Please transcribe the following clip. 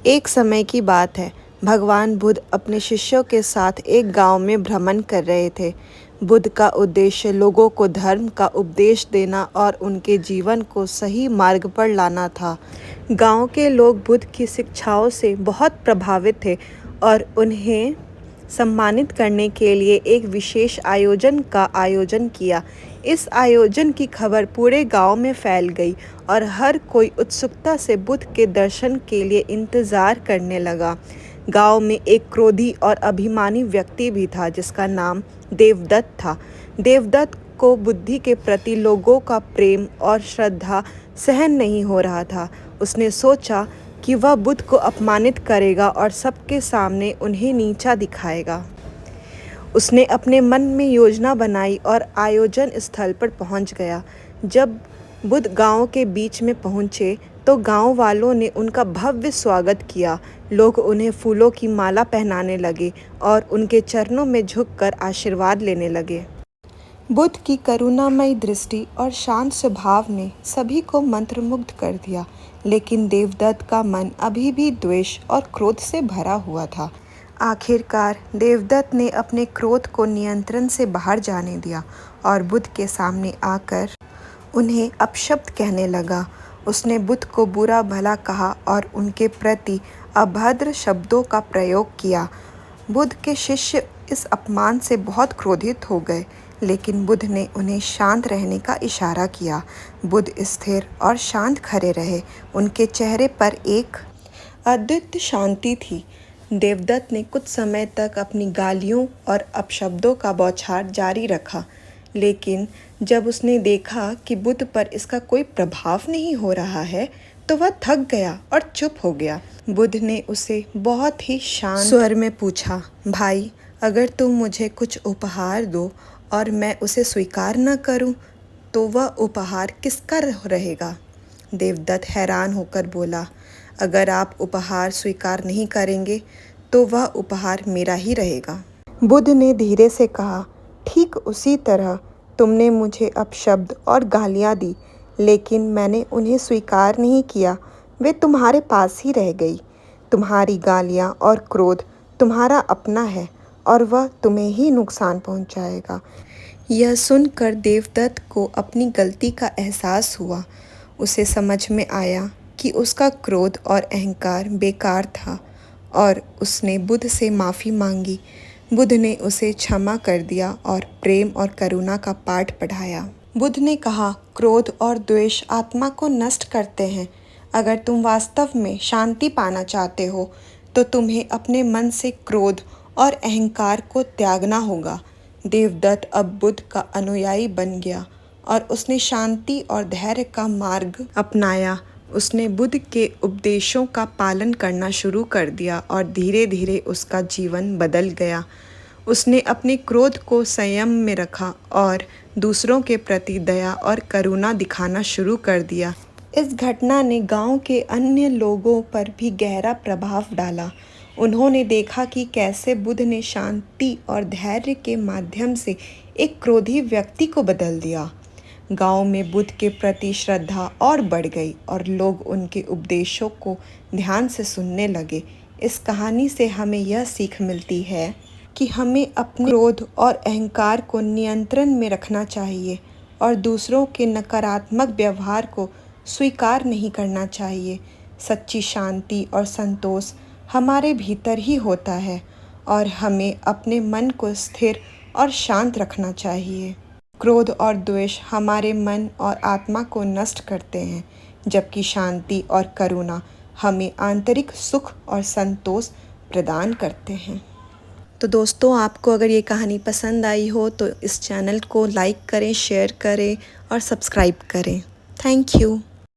एक समय की बात है। भगवान बुद्ध अपने शिष्यों के साथ एक गांव में भ्रमण कर रहे थे। बुद्ध का उद्देश्य लोगों को धर्म का उपदेश देना और उनके जीवन को सही मार्ग पर लाना था। गांव के लोग बुद्ध की शिक्षाओं से बहुत प्रभावित थे और उन्हें सम्मानित करने के लिए एक विशेष आयोजन का आयोजन किया। इस आयोजन की खबर पूरे गांव में फैल गई और हर कोई उत्सुकता से बुद्ध के दर्शन के लिए इंतज़ार करने लगा। गांव में एक क्रोधी और अभिमानी व्यक्ति भी था जिसका नाम देवदत्त था। देवदत्त को बुद्धि के प्रति लोगों का प्रेम और श्रद्धा सहन नहीं हो रहा था। उसने सोचा कि वह बुद्ध को अपमानित करेगा और सबके सामने उन्हें नीचा दिखाएगा। उसने अपने मन में योजना बनाई और आयोजन स्थल पर पहुंच गया। जब बुद्ध गांव के बीच में पहुंचे तो गांव वालों ने उनका भव्य स्वागत किया। लोग उन्हें फूलों की माला पहनाने लगे और उनके चरणों में झुककर आशीर्वाद लेने लगे। बुद्ध की करुणामयी दृष्टि और शांत स्वभाव ने सभी को मंत्रमुग्ध कर दिया, लेकिन देवदत्त का मन अभी भी द्वेष और क्रोध से भरा हुआ था। आखिरकार देवदत्त ने अपने क्रोध को नियंत्रण से बाहर जाने दिया और बुद्ध के सामने आकर उन्हें अपशब्द कहने लगा। उसने बुद्ध को बुरा भला कहा और उनके प्रति अभद्र शब्दों का प्रयोग किया। बुद्ध के शिष्य इस अपमान से बहुत क्रोधित हो गए, लेकिन बुद्ध ने उन्हें शांत रहने का इशारा किया। बुद्ध स्थिर और शांत खड़े रहे। उनके चेहरे पर एक अद्भुत शांति थी। देवदत्त ने कुछ समय तक अपनी गालियों और अपशब्दों का बौछार जारी रखा, लेकिन जब उसने देखा कि बुद्ध पर इसका कोई प्रभाव नहीं हो रहा है तो वह थक गया और चुप हो गया। बुद्ध ने उसे बहुत ही शांत स्वर में पूछा, भाई, अगर तुम मुझे कुछ उपहार दो और मैं उसे स्वीकार न करूं, तो वह उपहार किसका रहेगा? देवदत्त हैरान होकर बोला, अगर आप उपहार स्वीकार नहीं करेंगे तो वह उपहार मेरा ही रहेगा। बुद्ध ने धीरे से कहा, ठीक उसी तरह तुमने मुझे अपशब्द और गालियाँ दी, लेकिन मैंने उन्हें स्वीकार नहीं किया। वे तुम्हारे पास ही रह गई। तुम्हारी गालियाँ और क्रोध तुम्हारा अपना है और वह तुम्हें ही नुकसान पहुंचाएगा। यह सुनकर देवदत्त को अपनी गलती का एहसास हुआ। उसे समझ में आया कि उसका क्रोध और अहंकार बेकार था और उसने बुद्ध से माफ़ी मांगी। बुद्ध ने उसे क्षमा कर दिया और प्रेम और करुणा का पाठ पढ़ाया। बुद्ध ने कहा, क्रोध और द्वेष आत्मा को नष्ट करते हैं। अगर तुम वास्तव में शांति पाना चाहते हो तो तुम्हें अपने मन से क्रोध और अहंकार को त्यागना होगा। देवदत्त अब बुद्ध का अनुयायी बन गया और उसने शांति और धैर्य का मार्ग अपनाया। उसने बुद्ध के उपदेशों का पालन करना शुरू कर दिया और धीरे धीरे उसका जीवन बदल गया। उसने अपने क्रोध को संयम में रखा और दूसरों के प्रति दया और करुणा दिखाना शुरू कर दिया। इस घटना ने गांव के अन्य लोगों पर भी गहरा प्रभाव डाला। उन्होंने देखा कि कैसे बुद्ध ने शांति और धैर्य के माध्यम से एक क्रोधी व्यक्ति को बदल दिया। गांव में बुद्ध के प्रति श्रद्धा और बढ़ गई और लोग उनके उपदेशों को ध्यान से सुनने लगे। इस कहानी से हमें यह सीख मिलती है कि हमें अपने क्रोध और अहंकार को नियंत्रण में रखना चाहिए और दूसरों के नकारात्मक व्यवहार को स्वीकार नहीं करना चाहिए। सच्ची शांति और संतोष हमारे भीतर ही होता है और हमें अपने मन को स्थिर और शांत रखना चाहिए। क्रोध और द्वेष हमारे मन और आत्मा को नष्ट करते हैं, जबकि शांति और करुणा हमें आंतरिक सुख और संतोष प्रदान करते हैं। तो दोस्तों, आपको अगर ये कहानी पसंद आई हो तो इस चैनल को लाइक करें, शेयर करें और सब्सक्राइब करें। Thank you.